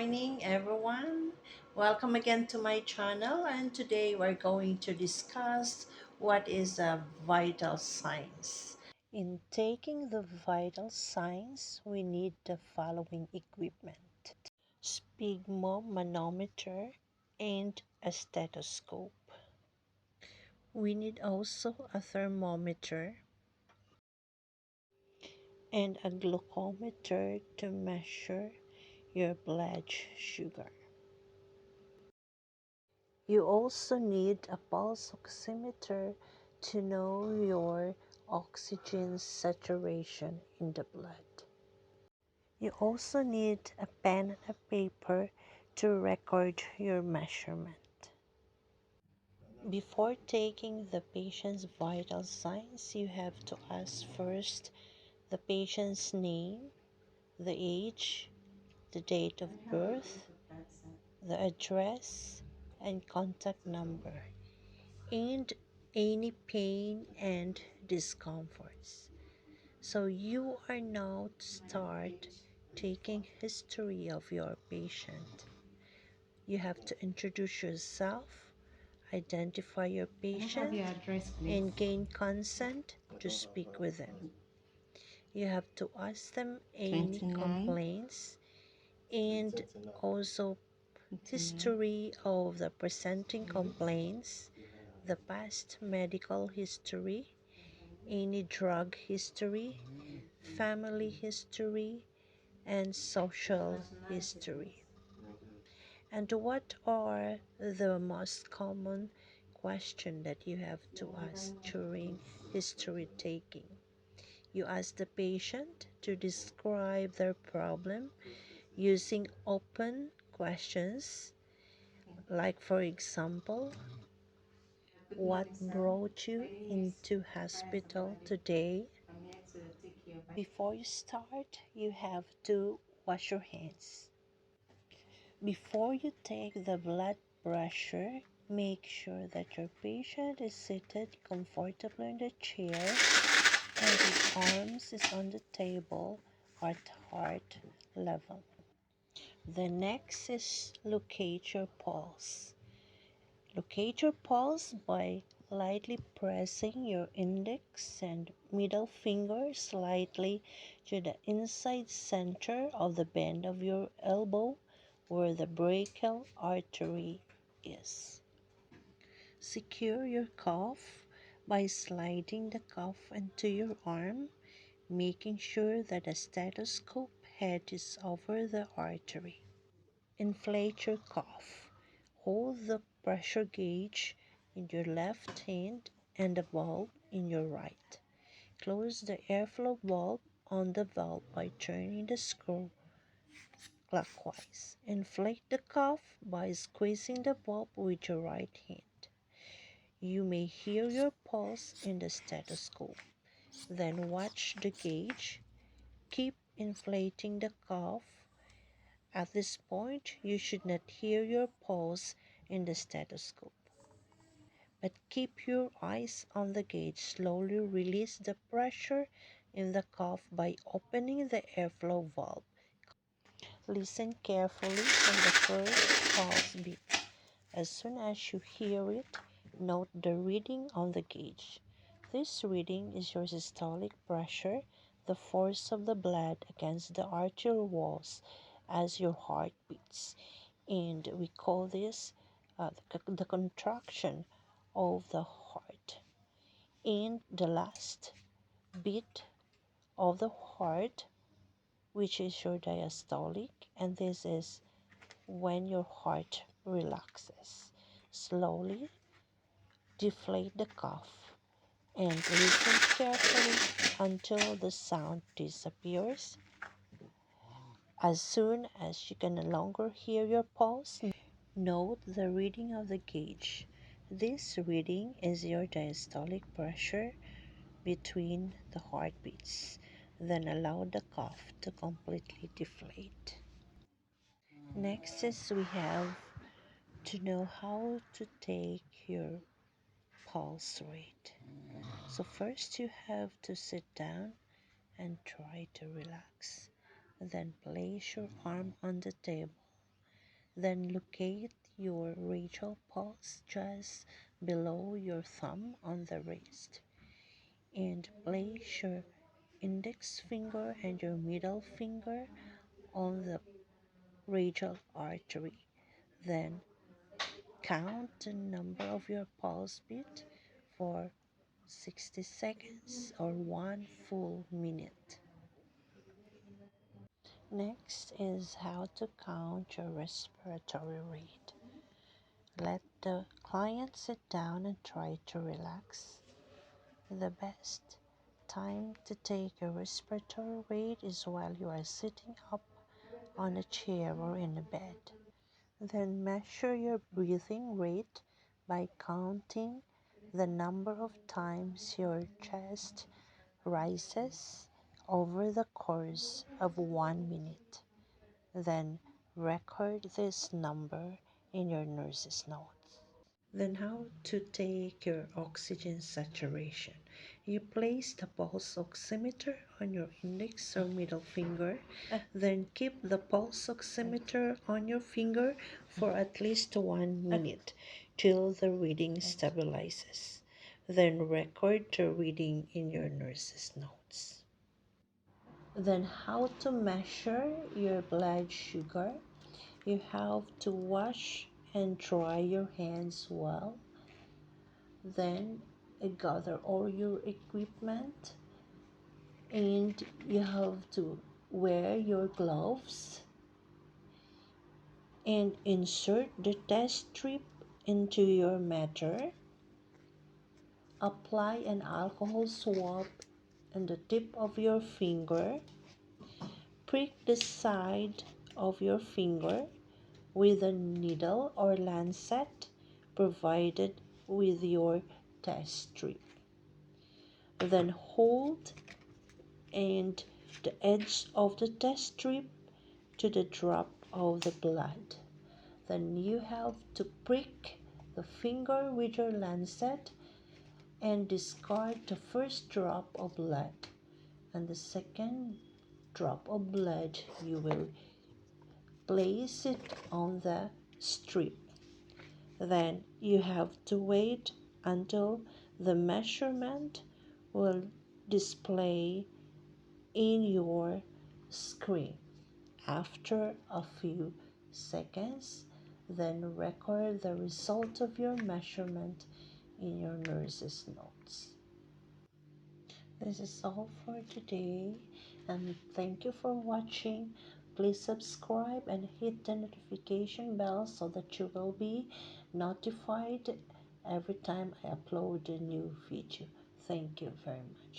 morning, everyone. Welcome again to my channel, and today we're going to discuss what is a vital signs. In taking the vital signs, we need the following equipment: sphygmomanometer and a stethoscope. We need also a thermometer and a glucometer to measure your blood sugar. You also need a pulse oximeter to know your oxygen saturation in the blood. You also need a pen and a paper to record your measurement. Before taking the patient's vital signs, you have to ask first the patient's name, the age, the date of birth, the address, and contact number, and any pain and discomforts. So you are now to start taking history of your patient. You have to introduce yourself, identify your patient, and gain consent to speak with them. You have to ask them any 29, complaints and also history of the presenting complaints, the past medical history, any drug history, family history, and social history. And what are the most common questions that you have to ask during history taking? You ask the patient to describe their problem using open questions, like, for example, what brought you into hospital today? Before you start, you have to wash your hands. Before you take the blood pressure, make sure that your patient is seated comfortably in the chair and his arms is on the table at heart level. The next is locate your pulse. Locate your pulse by lightly pressing your index and middle finger slightly to the inside center of the bend of your elbow where the brachial artery is. Secure your cuff by sliding the cuff into your arm, making sure that the stethoscope head is over the artery. Inflate your cuff. Hold the pressure gauge in your left hand and the valve in your right. Close the airflow valve on the valve by turning the screw clockwise. Inflate the cuff by squeezing the valve with your right hand. You may hear your pulse in the stethoscope. Then watch the gauge. Keep inflating the cuff. At this point, you should not hear your pulse in the stethoscope, but keep your eyes on the gauge. Slowly release the pressure in the cuff by opening the airflow valve. Listen carefully for the first pulse beat. As soon as you hear it, note the reading on the gauge. This reading is your systolic pressure, the force of the blood against the arterial walls as your heart beats. And we call this the contraction of the heart. And the last beat of the heart, which is your diastolic, and this is when your heart relaxes. Slowly deflate the cuff and listen carefully until the sound disappears. As soon as you can no longer hear your pulse, note the reading of the gauge. This reading is your diastolic pressure between the heartbeats. Then allow the cuff to completely deflate. Next is we have to know how to take your pulse rate. So first you have to sit down and try to relax. Then place your arm on the table. Then locate your radial pulse just below your thumb on the wrist and place your index finger and your middle finger on the radial artery. Then count the number of your pulse beat for 60 seconds or 1 full minute. Next is how to count your respiratory rate. Let the client sit down and try to relax. The best time to take a respiratory rate is while you are sitting up on a chair or in a bed. Then measure your breathing rate by counting the number of times your chest rises over the course of 1 minute. Then record this number in your nurse's notes. Then how to take your oxygen saturation. You place the pulse oximeter on your index or middle finger. Then keep the pulse oximeter on your finger for at least 1 minute till the reading stabilizes. Then record the reading in your nurse's notes. Then how to measure your blood sugar. You have to wash and dry your hands well. Then gather all your equipment and you have to wear your gloves and insert the test strip into your matter. Apply an alcohol swab on the tip of your finger. Prick the side of your finger with a needle or lancet provided with your test strip. Then hold and the edge of the test strip to the drop of the blood. Then you have to prick the finger with your lancet and discard the first drop of blood. And the second drop of blood, you will place it on the strip. Then you have to wait until the measurement will display in your screen. After a few seconds, then record the result of your measurement in your nurse's notes. This is all for today, and thank you for watching. Please subscribe and hit the notification bell so that you will be notified every time I upload a new video. Thank you very much.